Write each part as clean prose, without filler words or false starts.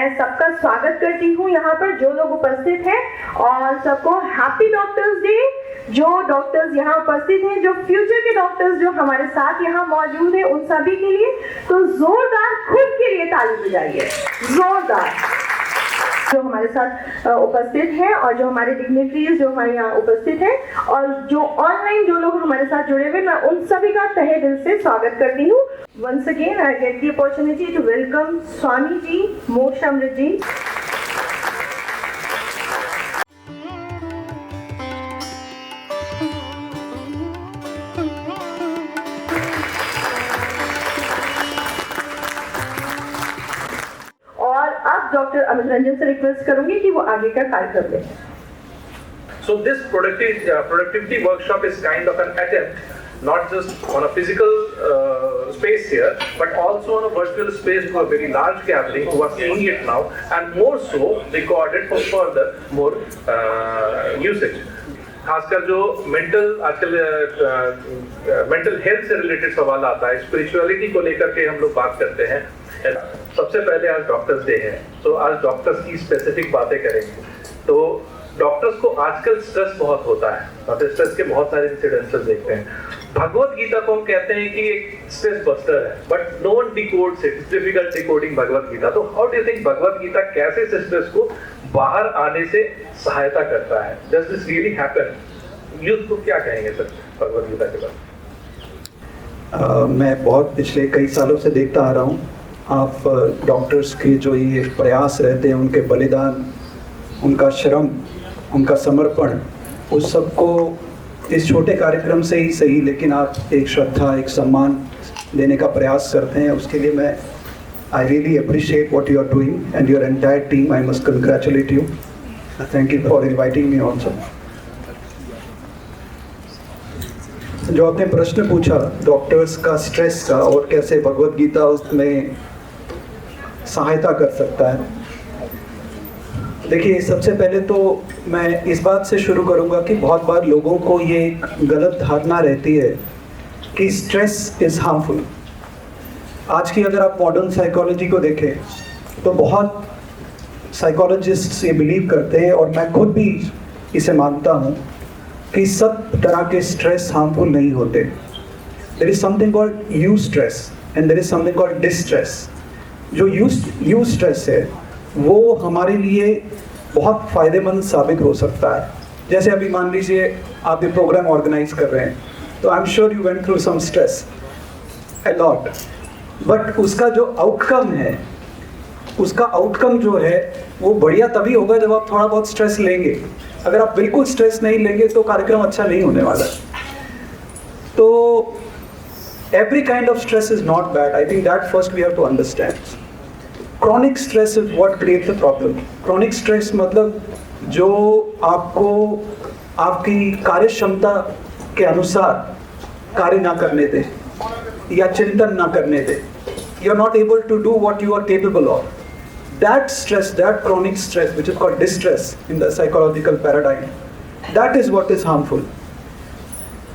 मैं सबका स्वागत करती हूँ यहाँ पर जो लोग उपस्थित हैं और सबको हैप्पी डॉक्टर्स डे। जो डॉक्टर्स यहाँ उपस्थित हैं, जो फ्यूचर के डॉक्टर्स जो हमारे साथ यहाँ मौजूद हैं, उन सभी के लिए तो जोरदार खुद के लिए ताली बजाइए, जोरदार। जो हमारे साथ उपस्थित हैं और जो हमारे डिग्निटरीज जो हमारे यहाँ उपस्थित हैं और जो ऑनलाइन जो लोग हमारे साथ जुड़े हुए, मैं उन सभी का तहे दिल से स्वागत करती हूँ। Once again, I get the opportunity to welcome Swami ji, Moksha Amrit ji. और अब डॉक्टर अमित रंजन से रिक्वेस्ट करूंगी कि वो आगे का कार्यक्रम लें। So this productivity workshop is kind of an attempt not just on a physical space here, but also on a virtual space to a very large gathering who are seeing it now, and more so recorded for further more usage. खासकर जो आजकल mental health से related सवाल आता है, spirituality को लेकर के हम लोग बात करते हैं। सबसे पहले आज डॉक्टर्स डे है, तो आज डॉक्टर्स की स्पेसिफिक बातें करेंगे। तो डॉक्टर्स को आजकल स्ट्रेस बहुत होता है और स्ट्रेस के बहुत सारे इंसिडेंसेस देखते हैं। भगवत गीता को हम कहते हैं कि एक स्ट्रेस बस्टर है, but no one decodes it, it's difficult decoding Bhagavad Gita. तो how do you think Bhagavad Gita कैसे इस स्ट्रेस को बाहर आने से सहायता करता है? Does this really happen? Youth को क्या कहेंगे सर भगवत गीता के बारे में? मैं बहुत पिछले कई सालों से देखता आ रहा हूँ, आप डॉक्टर्स के जो ये प्रयास रहते हैं, उनके बलिदान, उनका श्रम, उनका समर्पण, उस सबको इस छोटे कार्यक्रम से ही सही, लेकिन आप एक श्रद्धा, एक सम्मान देने का प्रयास करते हैं। उसके लिए मैं I really appreciate what you are doing and your entire team. I must congratulate you. Thank you for inviting me also. जो आपने प्रश्न पूछा डॉक्टर्स का स्ट्रेस का और कैसे भगवत गीता उसमें सहायता कर सकता है, देखिए सबसे पहले तो मैं इस बात से शुरू करूंगा कि बहुत बार लोगों को ये एक गलत धारणा रहती है कि स्ट्रेस इज़ हार्मफुल। आज की अगर आप मॉडर्न साइकोलॉजी को देखें तो बहुत साइकोलॉजिस्ट्स ये बिलीव करते हैं, और मैं खुद भी इसे मानता हूँ, कि सब तरह के स्ट्रेस हार्मफुल नहीं होते। There is something called eustress and there is something called distress. जो यू स्ट्रेस है वो हमारे लिए बहुत फ़ायदेमंद साबित हो सकता है। जैसे अभी मान लीजिए आप ये प्रोग्राम ऑर्गेनाइज कर रहे हैं, तो I am sure you went through some stress a lot, but उसका जो आउटकम है, उसका आउटकम जो है वो बढ़िया तभी होगा जब आप थोड़ा बहुत स्ट्रेस लेंगे। अगर आप बिल्कुल स्ट्रेस नहीं लेंगे तो कार्यक्रम अच्छा नहीं होने वाला। तो every kind of stress is not bad. I think that first we have to understand. Chronic stress is what creates a problem. Chronic stress मतलब जो आपको आपकी कार्य क्षमता के अनुसार कार्य ना करने दे या चिंतन ना करने दे। You are not able to do what you are capable of. That stress, that chronic stress, which is called distress in the psychological paradigm, that is what is harmful.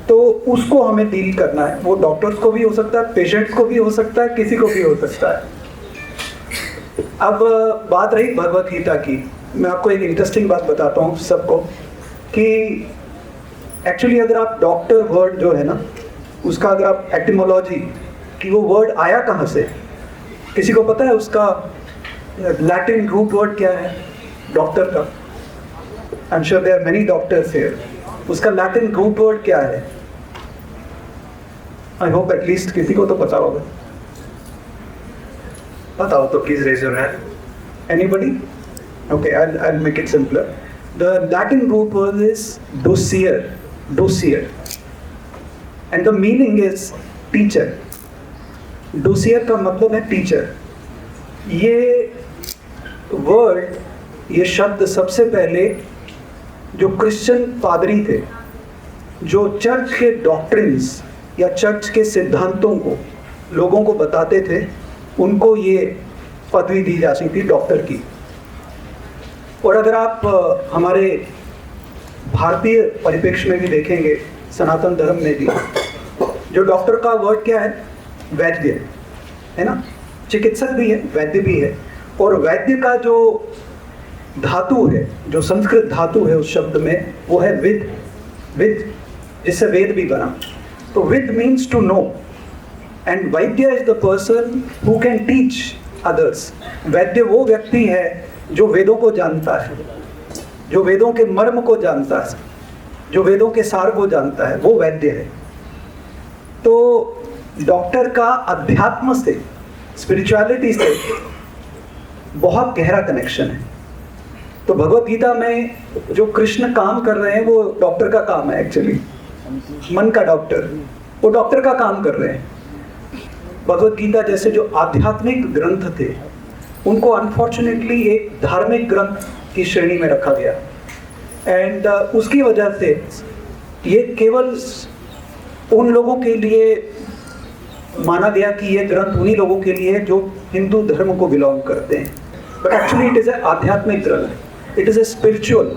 तो उसको हमें डील करना है। वो डॉक्टर्स को भी हो सकता है, पेशेंट्स को भी हो सकता है, किसी को भी हो सकता है। अब बात रही भगवत गीता की, मैं आपको एक इंटरेस्टिंग बात बताता हूँ सबको, कि एक्चुअली अगर आप डॉक्टर वर्ड जो है ना, उसका अगर आप एटिमोलॉजी कि वो वर्ड आया कहाँ से, किसी को पता है? उसका लैटिन रूट वर्ड क्या है डॉक्टर का? I am sure there are many doctors here. उसका लैटिन रूट वर्ड क्या है? आई होप एटलीस्ट किसी को तो पता होगा। बताओ तो please raise your hand. Anybody? Okay, I'll make it simpler. The Latin root word is docere, and the meaning is teacher. Docere का मतलब है टीचर। ये वर्ड, ये शब्द सबसे पहले जो क्रिश्चियन पादरी थे, जो चर्च के डॉक्ट्रिन्स या चर्च के सिद्धांतों को लोगों को बताते थे, उनको ये पदवी दी जाती थी डॉक्टर की। और अगर आप हमारे भारतीय परिप्रेक्ष्य में भी देखेंगे, सनातन धर्म में भी, जो डॉक्टर का वर्ड क्या है? वैद्य है ना, चिकित्सक भी है, वैद्य भी है। और वैद्य का जो धातु है, जो संस्कृत धातु है उस शब्द में, वो है विद। विद जिससे वेद भी बना। तो vid means to know, and vaidya is the person who can teach others. वैद्य वो व्यक्ति है जो वेदों को जानता है, जो वेदों के मर्म को जानता है, जो वेदों के सार को जानता है, वो वैद्य है। तो डॉक्टर का अध्यात्म से, स्पिरिचुअलिटी से बहुत गहरा कनेक्शन है। तो भगवत गीता में जो कृष्ण काम कर रहे हैं वो डॉक्टर का काम है एक्चुअली। मन का डॉक्टर, वो डॉक्टर का काम कर रहे हैं। भगवत गीता जैसे जो आध्यात्मिक ग्रंथ थे उनको अनफॉर्चुनेटली एक धार्मिक ग्रंथ की श्रेणी में रखा गया, एंड उसकी वजह से ये केवल उन लोगों के लिए माना गया कि ये ग्रंथ उन्हीं लोगों के लिए जो हिंदू धर्म को बिलोंग करते हैं। But actually it is a आध्यात्मिक ग्रंथ, it is a spiritual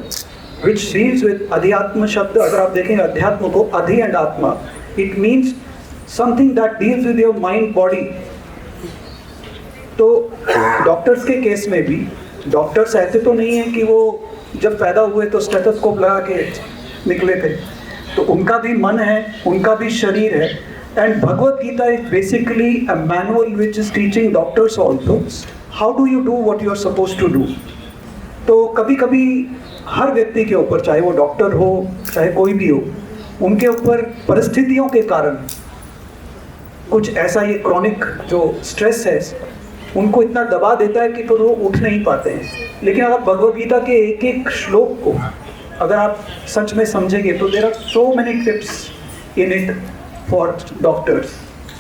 which deals with अध्यात्म शब्द। अगर आप देखेंगे अध्यात्म को, अधि एंड आत्मा, it means something that deals with your mind body. तो डॉक्टर्स के केस में भी, डॉक्टर्स ऐसे तो नहीं है कि वो जब पैदा हुए तो स्टेथोस्कोप लगा के निकले थे, तो उनका भी मन है, उनका भी शरीर है। And Bhagavad Gita is basically a manual which is teaching doctors also how do you do what you are suppose to do. तो कभी कभी हर व्यक्ति के ऊपर, चाहे वो डॉक्टर हो चाहे कोई भी हो, उनके ऊपर परिस्थितियों के कारण कुछ ऐसा ये क्रॉनिक जो स्ट्रेस है उनको इतना दबा देता है कि तो वो उठ नहीं पाते हैं। लेकिन अगर भगवत गीता के एक एक श्लोक को अगर आप सच में समझेंगे तो there are so many tips in it for doctors,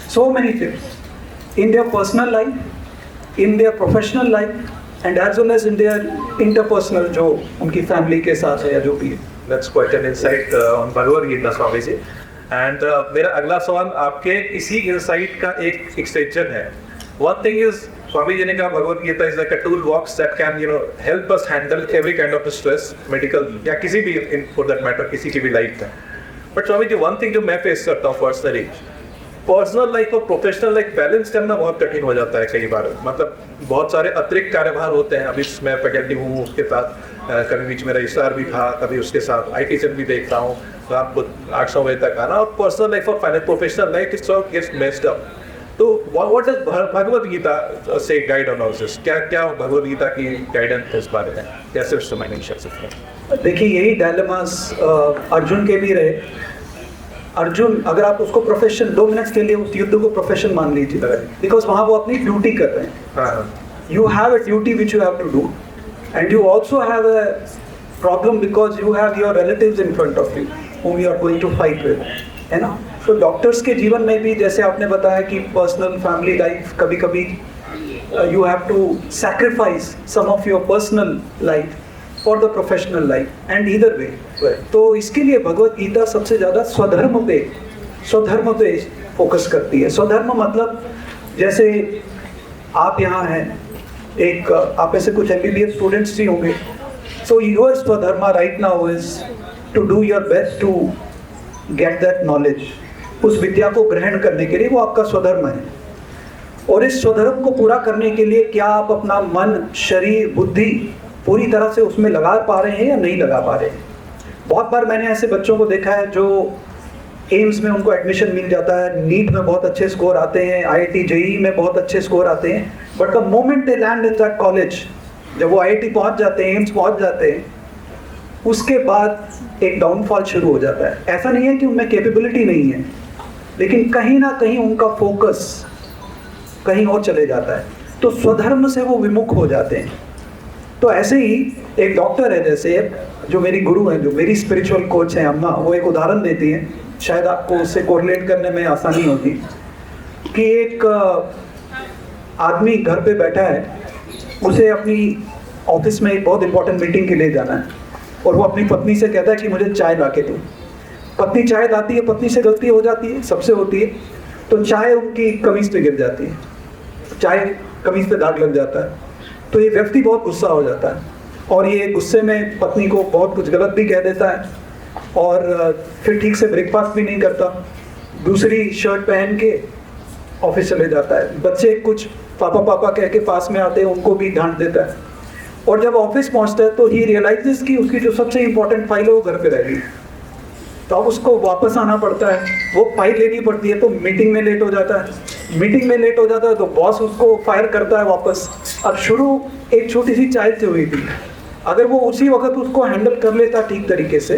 so many tips in their personal life, in their professional life and as well as in their interpersonal, जो उनकी फैमिली के साथ है या जो भी है। That's quite an insight on Bhagavad Gita, Swami ji. And मेरा अगला सवाल आपके इसी इंसाइट का एक एक्सटेंशन है। One thing is, Swami ji ने कहा Bhagavad Gita is like a toolbox that can help us handle every kind of stress, medical या किसी भी for that matter किसी की भी लाइफ में। But Swami ji one thing जो मैं फेस करता हूँ पर्सनली, पर्सनल लाइफ और प्रोफेशनल लाइफ बैलेंस करना बहुत कठिन हो जाता है कई बार। मतलब बहुत सारे अतिरिक्त कार्यभार होते हैं। अभी मैं फैकल्टी हूँ, उसके साथ कभी बीच में रजिस्ट्रार भी था, कभी उसके साथ आई टीचर भी देखता हूँ, तो आपको 800 बजे तक आना, और पर्सनल लाइफ और professional life is so gets messed up. तो व्हाट डज भगवद गीता से गाइड ऑन ऑल दिस? क्या भगवद गीता की गाइडेंस है इस बारे में? कैसे उससे माइंड शेयर सकते हैं? देखिए, यही डायलेमास अर्जुन के भी रहे। अर्जुन, अगर आप उसको प्रोफेशन 2 मिनट के लिए उस युद्ध को प्रोफेशन मान लीजिए, बिकॉज वहाँ वो अपनी ड्यूटी कर रहे हैं। You have a duty which you have to do, and you also have a problem because you have your relatives in front of you whom you are going to fight with, है ना। तो doctors के जीवन में भी जैसे आपने बताया कि पर्सनल फैमिली लाइफ, कभी कभी you have to sacrifice some of your personal life for the professional life, and either way. तो इसके लिए भगवत गीता सबसे ज़्यादा स्वधर्म पे फोकस करती है। स्वधर्म मतलब जैसे आप यहाँ हैं, एक आप ऐसे कुछ MBBS स्टूडेंट्स भी होंगे, so your swadharma right now is to do your best to get that knowledge. उस विद्या को ग्रहण करने के लिए वो आपका स्वधर्म है। और इस स्वधर्म को पूरा करने के लिए क्या आप अपना मन, शरीर, बुद्धि पूरी तरह से उसमें लगा पा रहे हैं या नहीं लगा पा रहे हैं? बहुत बार मैंने ऐसे बच्चों को देखा है जो एम्स में उनको एडमिशन मिल जाता है, नीट में बहुत अच्छे स्कोर आते हैं, IIT JEE में बहुत अच्छे स्कोर आते हैं, but the moment they land in that college, जब वो IIT पहुंच जाते हैं, एम्स पहुंच जाते हैं, उसके बाद एक डाउनफॉल शुरू हो जाता है। ऐसा नहीं है कि उनमें कैपेबिलिटी नहीं है, लेकिन कहीं ना कहीं उनका फोकस कहीं और चले जाता है, तो स्वधर्म से वो विमुख हो जाते हैं। तो ऐसे ही एक डॉक्टर है, जैसे जो मेरी गुरु हैं, जो मेरी स्पिरिचुअल कोच हैं अम्मा, वो एक उदाहरण देती हैं, शायद आपको उससे कोरिलेट करने में आसानी होती, कि एक आदमी घर पे बैठा है, उसे अपनी ऑफिस में एक बहुत इंपॉर्टेंट मीटिंग के लिए जाना है, और वो अपनी पत्नी से कहता है कि मुझे चाय ला के दो। पत्नी चाय लाती है, पत्नी से गलती हो जाती है, सबसे होती है, तो चाय उनकी कमीज पे गिर जाती है, चाय कमीज पे दाग लग जाता है। तो ये व्यक्ति बहुत गुस्सा हो जाता है, और ये गुस्से में पत्नी को बहुत कुछ गलत भी कह देता है, और फिर ठीक से ब्रेकफास्ट भी नहीं करता, दूसरी शर्ट पहन के ऑफिस चले जाता है। बच्चे कुछ पापा पापा कह के पास में आते हैं, उनको भी डांट देता है। और जब ऑफिस पहुंचता है तो ही रियलाइजेस कि उसकी जो सबसे इंपॉर्टेंट फाइल है वो घर पे रह गई। तो अब उसको वापस आना पड़ता है, वो फाइल लेनी पड़ती है, तो मीटिंग में लेट हो जाता है। मीटिंग में लेट हो जाता है तो बॉस उसको फायर करता है वापस। अब शुरू एक छोटी सी चाय से हुई थी, अगर वो उसी वक्त उसको हैंडल कर लेता ठीक तरीके से।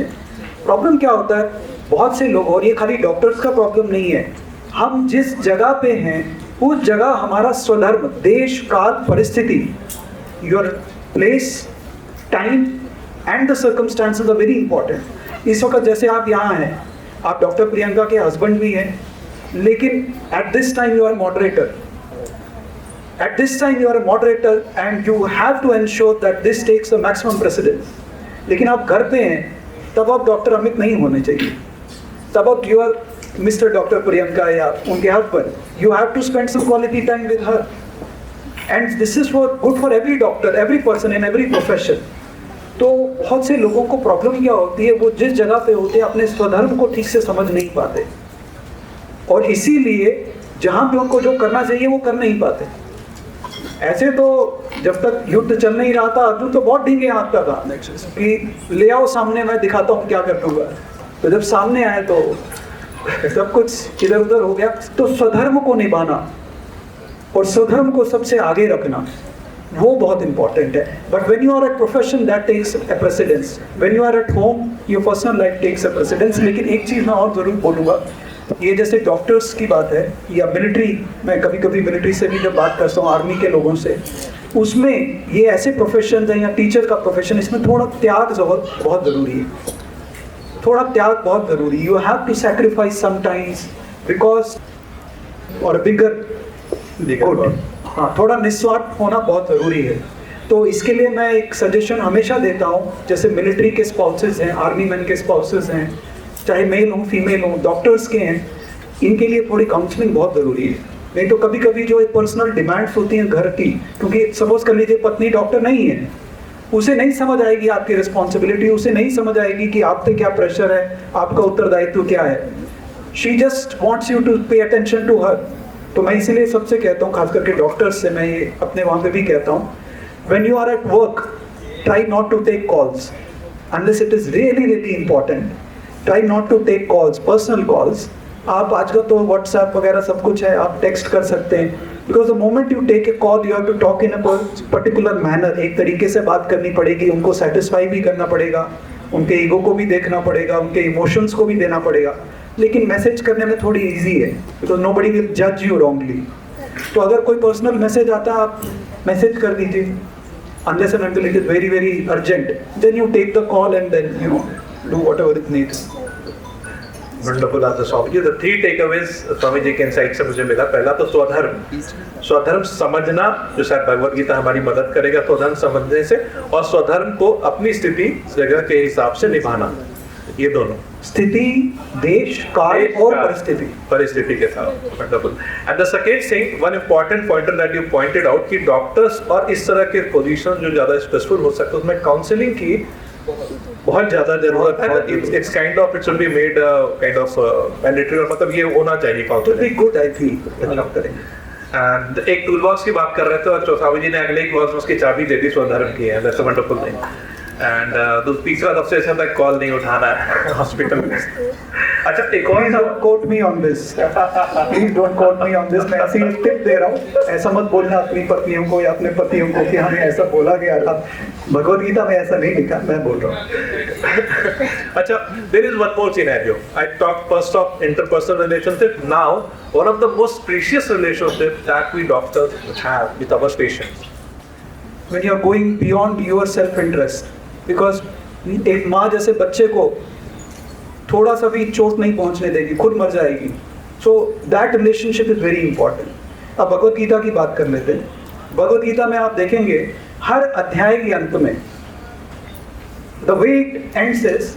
प्रॉब्लम क्या होता है, बहुत से लोग, और ये खाली डॉक्टर्स का प्रॉब्लम नहीं है, हम जिस जगह पे हैं उस जगह हमारा स्वधर्म, देश, काल, परिस्थिति, your place, time and the circumstances are very important. इस वक्त जैसे आप यहाँ हैं, आप डॉक्टर प्रियंका के हस्बैंड भी हैं, लेकिन at this time you are moderator. At this time you are a moderator and you have to ensure that this takes the maximum precedence. लेकिन आप घर पे हैं, तब आप डॉक्टर अमित नहीं होने चाहिए, तब आप you are mister doctor Priyanka या उनके husband, you have to spend some quality time with her. And this is for good for every doctor, every person in every profession. तो बहुत से लोगों को प्रॉब्लम क्या होती है, वो जिस जगह पे होते हैं अपने स्वधर्म को ठीक से समझ नहीं पाते, और इसीलिए जहाँ पे उनको जो करना चाहिए वो कर नहीं पाते। ऐसे तो जब तक युद्ध चल नहीं रहा था अर्जुन तो बहुत ढींगे हाथता था कि ले आओ सामने, मैं दिखाता हूँ क्या कर दूंगा। तो जब सामने आए तो सब कुछ इधर उधर हो गया। तो स्वधर्म को निभाना और स्वधर्म को सबसे आगे रखना वो बहुत इंपॉर्टेंट है। But when you are at profession that takes a precedence, when you are at home your personal life takes a precedence. लेकिन एक चीज़ मैं और ज़रूर बोलूँगा, ये जैसे डॉक्टर्स की बात है या मिलिट्री, मैं कभी कभी मिलिट्री से भी जब बात करता हूँ, आर्मी के लोगों से, उसमें ये ऐसे प्रोफेशन हैं या टीचर का प्रोफेशन, इसमें थोड़ा त्याग बहुत ज़रूरी है, थोड़ा त्याग बहुत ज़रूरी। You have to sacrifice sometimes because और बिगर गुड, हाँ, थोड़ा निस्वार्थ होना बहुत ज़रूरी है। तो इसके लिए मैं एक सजेशन हमेशा देता हूँ, जैसे मिलिट्री के स्पाउसेस हैं, आर्मी मैन के स्पाउसेस हैं, चाहे मेल हो फीमेल हो, डॉक्टर्स के हैं, इनके लिए थोड़ी काउंसलिंग बहुत ज़रूरी है। नहीं तो कभी कभी जो एक पर्सनल डिमांड्स होती हैं घर की, क्योंकि सपोज कर लीजिए पत्नी डॉक्टर नहीं है, उसे नहीं समझ आएगी आपकी रिस्पॉन्सिबिलिटी, उसे नहीं समझ आएगी कि आप पे क्या प्रेशर है, आपका उत्तरदायित्व क्या है। She just wants you to pay attention to her. तो मैं इसीलिए सबसे कहता हूँ, खास करके डॉक्टर्स से मैं ये अपने वहाँ पे भी कहता हूँ, when you are at work try not to take calls unless it is really really important. Try not to take calls, personal calls. आप आजकल तो व्हाट्सएप वगैरह सब कुछ है, आप टेक्स्ट कर सकते हैं, because the moment you take a call you have to talk in a particular manner, एक तरीके से बात करनी पड़ेगी, उनको सेटिस्फाई भी करना पड़ेगा, उनके ईगो को भी देखना पड़ेगा, उनके इमोशंस को भी देना पड़ेगा। लेकिन मैसेज करने में थोड़ी ईजी है, बिकॉज नोबडी विल जज यू रॉन्गली। तो अगर कोई पर्सनल मैसेज आता है आप मैसेज कर दीजिए, unless and until it is very very urgent, then you take the call and then you know do whatever it needs. Wonderful answer, Swami ji. The three takeaways Swami ji के insight से मुझे मिला, पहला तो स्वधर्म समझना, जो शायद भगवत गीता हमारी मदद करेगा स्वधर्म समझने से, और स्वधर्म को अपनी स्थिति जगह के हिसाब से निभाना, ये दोनों स्थिति, देश, काल और परिस्थिति के साथ। Wonderful. And the second thing, one important pointer that you pointed out कि डॉक्टर्स और इस तरह के पोजीशन जो ज्यादा स्ट्रेसफुल हो सकते हैं, उसमें काउंसलिंग की बहुत ज्यादा जरूरत है। It's kind of, it should be made kind of mandatory, और मतलब ये होना चाहिए counselling. Good I feel doctor. And एक टूल बॉक्स की बात कर रहे थे और स्वामी जी ने अगले एक बॉक्स में उसकी चाबी दे दी स्वधर्म की है। That's a wonderful thing. And तीसरा सबसे अच्छा था, कॉल नहीं उठाना है हॉस्पिटल में। अच्छा, एक और Don't quote me on this. Please don't quote me on this. मैं ऐसी टिप दे रहा हूँ, ऐसा मत बोलना अपनी पत्नियों को या अपने पतियों को कि हमें ऐसा बोला गया था, भगवद गीता में ऐसा नहीं लिखा, मैं बोल रहा हूँ। अच्छा, there is one more scenario. I talked first of interpersonal relationship. Now, one of the most precious relationships that we doctors have with our patients. When you are going beyond your self-interest, because एक माँ जैसे बच्चे को थोड़ा सा भी चोट नहीं पहुंचने देगी, खुद मर जाएगी। So that relationship is very important. अब भगवद गीता की बात कर लेते हैं। भगवद गीता में आप देखेंगे हर अध्याय के अंत में, the way it ends is,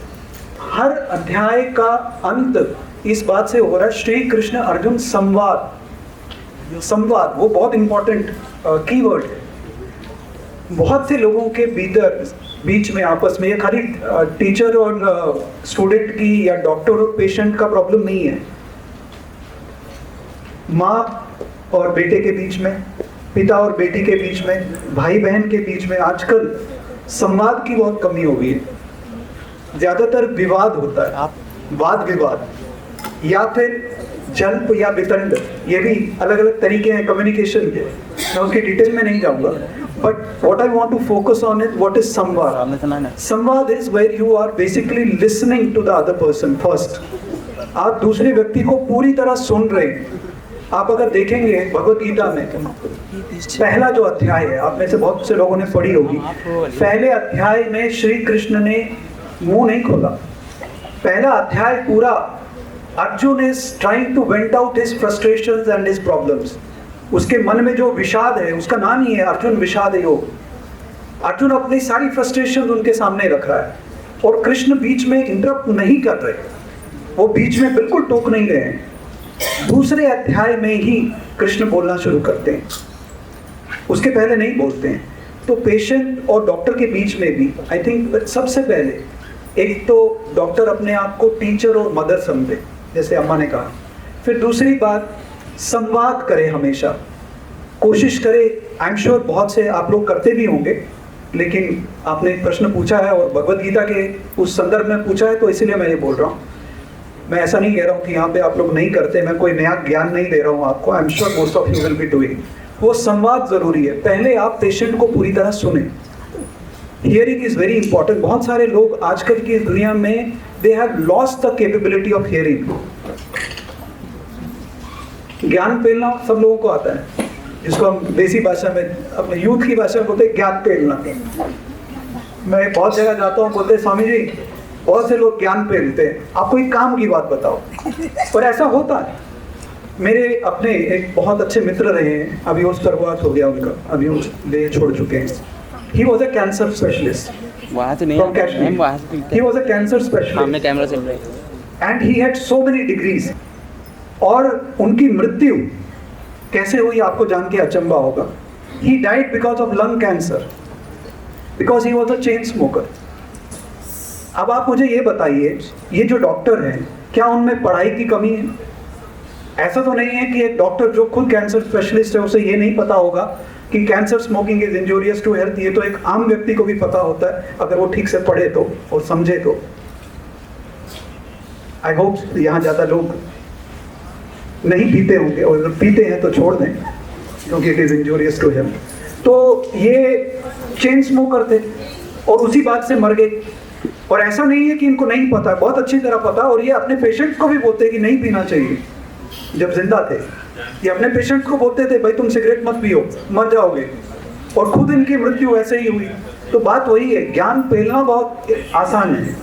हर अध्याय का अंत इस बात से हो रहा है, श्री कृष्ण अर्जुन संवाद। संवाद वो बहुत इंपॉर्टेंट कीवर्ड है। बहुत से लोगों के बीच में आपस में, ये खाली टीचर और स्टूडेंट की या डॉक्टर और पेशेंट का प्रॉब्लम नहीं है। माँ और बेटे के बीच में, पिता और बेटी के बीच में, भाई बहन के बीच में आजकल संवाद की बहुत कमी हो गई है। ज़्यादातर विवाद होता है, वाद विवाद, या फिर जल्प या वितंड, ये भी अलग अलग तरीके हैं कम्युनिकेशन के, मैं उसकी डिटेल में नहीं जाऊंगा। But what I want to focus on is what is संवाद। संवाद is where you are basically listening to the other person first. आप दूसरे व्यक्ति को पूरी तरह सुन रहे हैं। आप अगर देखेंगे भगवत गीता में पहला जो अध्याय है, आप में से बहुत से लोगों ने पढ़ी होगी, पहले अध्याय में श्री कृष्ण ने मुंह नहीं खोला। पहला अध्याय पूरा Arjun is trying to vent out his frustrations and his problems. उसके मन में जो विषाद है, उसका नाम ही है अर्जुन विषाद योग। अर्जुन अपनी सारी फ्रस्ट्रेशंस उनके सामने रख रहा है और कृष्ण बीच में इंटरप्ट नहीं कर रहे, वो बीच में बिल्कुल टोक नहीं रहे हैं। दूसरे अध्याय में ही कृष्ण बोलना शुरू करते हैं, उसके पहले नहीं बोलते हैं। तो पेशेंट और डॉक्टर के बीच में भी आई थिंक सबसे पहले एक तो डॉक्टर अपने आप को टीचर और मदर समझे, जैसे अम्मा ने कहा। फिर दूसरी बात, संवाद करें, हमेशा कोशिश करें। आई एम श्योर बहुत से आप लोग करते भी होंगे, लेकिन आपने एक प्रश्न पूछा है और भगवत गीता के उस संदर्भ में पूछा है, तो इसीलिए मैं ये बोल रहा हूँ। मैं ऐसा नहीं कह रहा हूँ कि यहाँ पे आप लोग नहीं करते, मैं कोई नया ज्ञान नहीं दे रहा हूँ आपको। आई am sure most of you will be doing. वो संवाद जरूरी है। पहले आप पेशेंट को पूरी तरह सुने। Hearing is very important. बहुत सारे लोग आजकल की दुनिया में they have lost the capability of hearing. ज्ञान पेलना सब लोगों को आता है, जिसको हम देसी भाषा में, अपने यूथ की भाषा में बोलते हैं ज्ञान पेलना। मैं बहुत जगह जाता हूँ, बोलते हैं स्वामी जी बहुत से लोग ज्ञान पेलते हैं, आप कोई काम की बात बताओ। और ऐसा होता है। मेरे अपने एक बहुत अच्छे मित्र रहे हैं, अभी वो स्वर्गवास हो गया उनका, अभी वो ले छोड़ चुके हैं। He was a cancer specialist. वहाँ से नहीं, From Kashmir. वहाँ से He was a cancer specialist. सामने कैमरा चल रहा है। And he had so many degrees. और उनकी मृत्यु कैसे हुई आपको जान के अचंभा होगा। He died because of lung cancer. Because he was a chain smoker. अब आप मुझे ये बताइए, ये जो डॉक्टर हैं, क्या उनमें पढ़ाई की कमी है? ऐसा तो नहीं है कि एक डॉक्टर जो खुद कैंसर स्पेशलिस्ट है उसे ये नहीं पता होगा कि cancer smoking is injurious to health. ये तो एक आम व्यक्ति को भी पता होता है, अगर वो ठीक से पढ़े तो और समझे तो। आई होप यहाँ ज़्यादा लोग नहीं पीते होंगे, और अगर पीते हैं तो छोड़ दें, क्योंकि it is injurious to health. तो ये चेन स्मोकर थे और उसी बात से मर गए। और ऐसा नहीं है कि इनको नहीं पता, बहुत अच्छी तरह पता, और ये अपने पेशेंट को भी बोलते कि नहीं पीना चाहिए। जब जिंदा थे ये अपने पेशेंट को बोलते थे भाई तुम सिगरेट मत पियो, मर जाओगे, और खुद इनकी मृत्यु ऐसे ही हुई। तो बात वही है, ज्ञान फैलना बहुत आसान है,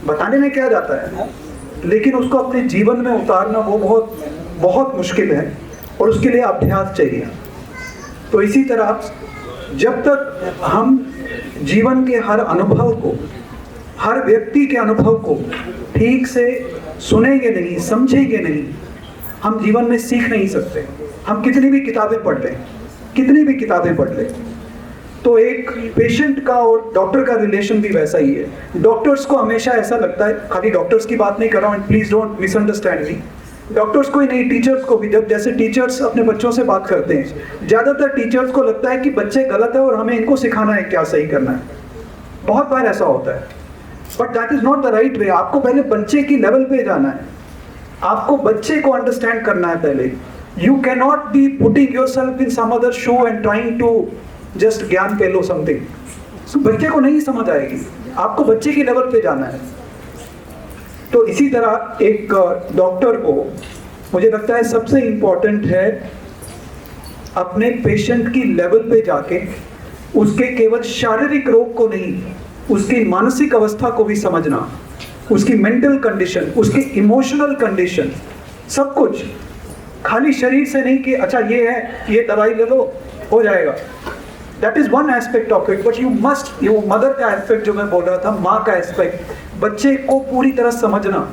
बताने में क्या जाता है, लेकिन उसको अपने जीवन में उतारना वो बहुत बहुत मुश्किल है, और उसके लिए अभ्यास चाहिए। तो इसी तरह जब तक हम जीवन के हर अनुभव को, हर व्यक्ति के अनुभव को ठीक से सुनेंगे नहीं, समझेंगे नहीं, हम जीवन में सीख नहीं सकते। हम कितनी भी किताबें पढ़ लें, कितनी भी किताबें पढ़ लें। तो एक पेशेंट का और डॉक्टर का रिलेशन भी वैसा ही है। डॉक्टर्स को हमेशा ऐसा लगता है, खाली डॉक्टर्स की बात नहीं कर रहा हूँ, please don't misunderstand me, doctors को ही नहीं, टीचर्स को भी। जब जैसे टीचर्स अपने बच्चों से बात करते हैं, ज़्यादातर टीचर्स को लगता है कि बच्चे गलत है और हमें इनको सिखाना है क्या सही करना है। बहुत बार ऐसा होता है, but that is not the right way. आपको पहले बच्चे की लेवल पे जाना है, आपको बच्चे को अंडरस्टैंड करना है पहले। You can not be putting yourself in some other shoe and trying to just ज्ञान पेलो समथिंग। बच्चे को नहीं समझ आएगी, आपको बच्चे की लेवल पे जाना है। तो इसी तरह एक डॉक्टर को मुझे लगता है सबसे इम्पोर्टेंट है अपने पेशेंट की लेवल पे जाके उसके केवल शारीरिक रोग को नहीं, उसकी मानसिक अवस्था को भी समझना, उसकी मेंटल कंडीशन, उसकी इमोशनल कंडीशन, सब कुछ। खाली शरीर से नहीं कि अच्छा ये है, ये दवाई ले लो हो जाएगा। That is one aspect of it, but you must, ये मदर का एस्पेक्ट जो मैं बोल रहा था, माँ का एस्पेक्ट, बच्चे को पूरी तरह समझना।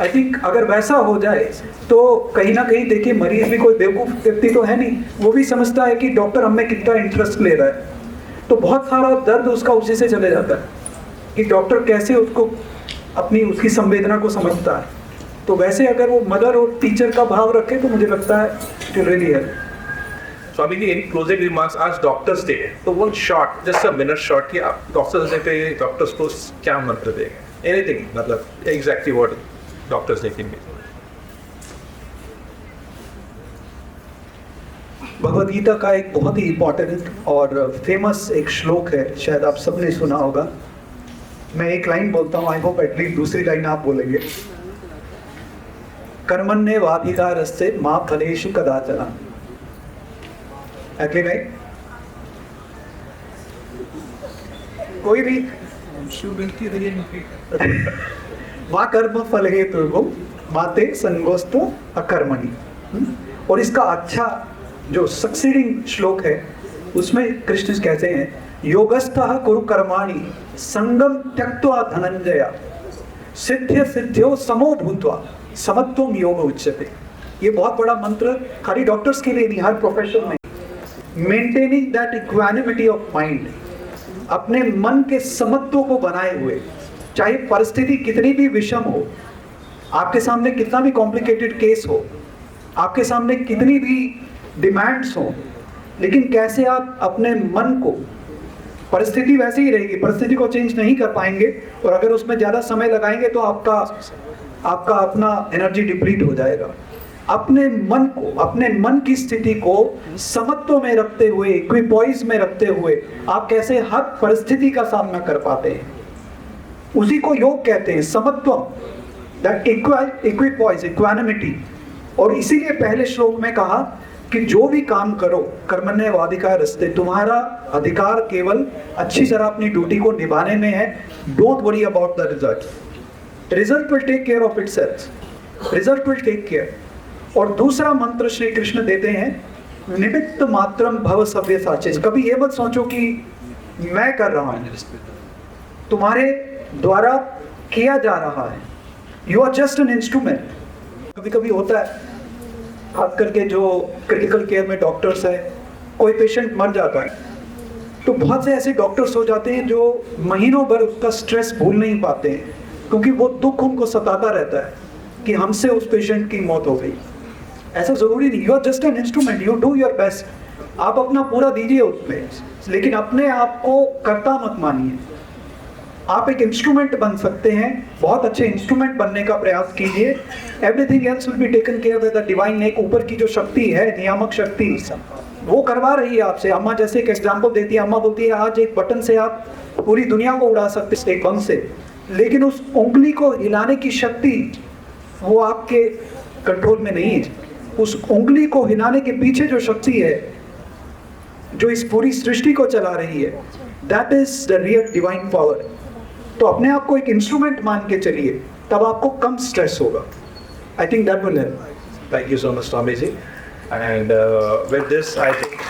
आई थिंक अगर वैसा हो जाए तो कहीं ना कहीं देखिए, मरीज भी कोई बेवकूफ़ व्यक्ति तो है नहीं, वो भी समझता है कि डॉक्टर हमें कितना इंटरेस्ट ले रहा है। तो बहुत सारा दर्द उसका उसी से चले जाता है कि डॉक्टर कैसे उसको अपनी उसकी संवेदना को समझता है। तो वैसे अगर वो मदर और टीचर का भाव रखे तो मुझे लगता है it will really help. Swami ji, any closing remarks? आज डॉक्टर्स डे है, तो one shot, just a minute shot कि आप डॉक्टर्स डे पे डॉक्टर्स को क्या मंत्र देंगे? एनीथिंग, मतलब exactly what doctors day can be. Bhagavad Gita का एक बहुत ही इम्पोर्टेंट और फेमस एक श्लोक है, शायद आप सबने सुना होगा। मैं एक लाइन बोलता हूँ, आई होप एटलीस्ट दूसरी लाइन आप बोलेंगे। कर्मण्ये वाधिकारस्ते मा फलेषु कदाचन। अगली लाइन, कोई भी मा कर्म फल हेतु माते संगोस्तु अकर्मणि। और इसका अच्छा जो सक्सीडिंग श्लोक है उसमें कृष्ण कहते हैं, योगस्थः कुरु कर्माणि संगम त्यक्त्वा धनंजय सिद्ध्य सिद्ध्यो समो भूत्वा समत्वम योग उच्यते। ये बहुत बड़ा मंत्र खाली डॉक्टर्स के लिए नहीं, हर प्रोफेशन में। Maintaining that equanimity of mind, अपने मन के समत्व को बनाए हुए, चाहे परिस्थिति कितनी भी विषम हो, आपके सामने कितना भी कॉम्प्लिकेटेड केस हो, आपके सामने कितनी भी डिमांड्स हो, लेकिन कैसे आप अपने मन को, परिस्थिति वैसे ही रहेगी, परिस्थिति को चेंज नहीं कर पाएंगे, और अगर उसमें ज़्यादा समय लगाएंगे तो आपका अपना एनर्जी डिप्लीट हो जाएगा। अपने मन को, अपने मन की स्थिति को समत्व में रखते हुए, इक्विपॉइज में रखते हुए आप कैसे हर परिस्थिति का सामना कर पाते हैं, उसी को योग कहते हैं, समत्व, दैट इक्विपॉइज, इक्वानिमिटी। और इसीलिए पहले श्लोक में कहा कि जो भी काम करो कर्मण्ये वाधिकारस्ते, तुम्हारा अधिकार केवल अच्छी तरह अपनी ड्यूटी को निभाने में है। Don't worry about the result, result will take care of itself, result will take care. और दूसरा मंत्र श्री कृष्ण देते हैं, निमित्त मात्रम भव सव्यसाची। कभी ये मत सोचो कि मैं कर रहा हूं, तुम्हारे द्वारा किया जा रहा है, you are just an instrument. कभी कभी होता है, खास करके जो क्रिटिकल केयर में डॉक्टर्स हैं, कोई पेशेंट मर जाता है तो बहुत से ऐसे डॉक्टर्स हो जाते हैं जो महीनों भर उसका स्ट्रेस भूल नहीं पाते हैं, क्योंकि वो दुख उनको सताता रहता है कि हमसे उस पेशेंट की मौत हो गई। ऐसा जरूरी नहीं, you are just an instrument, you do your best, आप अपना पूरा दीजिए उसमें, लेकिन अपने आप को कर्ता मत मानिए। आप एक इंस्ट्रूमेंट बन सकते हैं, बहुत अच्छे इंस्ट्रूमेंट बनने का प्रयास कीजिए। Everything else will be taken care by the divine. एक ऊपर की जो शक्ति है, नियामक शक्ति, वो करवा रही है आपसे। अम्मा जैसे एक एग्जाम्पल देती है, अम्मा बोलती है आज एक बटन से आप पूरी दुनिया को उड़ा सकते हैं, एक बम से, लेकिन उस उंगली को हिलाने की शक्ति वो आपके कंट्रोल में नहीं है। उस उंगली को हिलाने के पीछे जो शक्ति है, जो इस पूरी सृष्टि को चला रही है, that is the real divine power. तो अपने आप को एक इंस्ट्रूमेंट मान के चलिए, तब आपको कम स्ट्रेस होगा। I think that will help. Thank you so much, Swami ji. And with this, I think.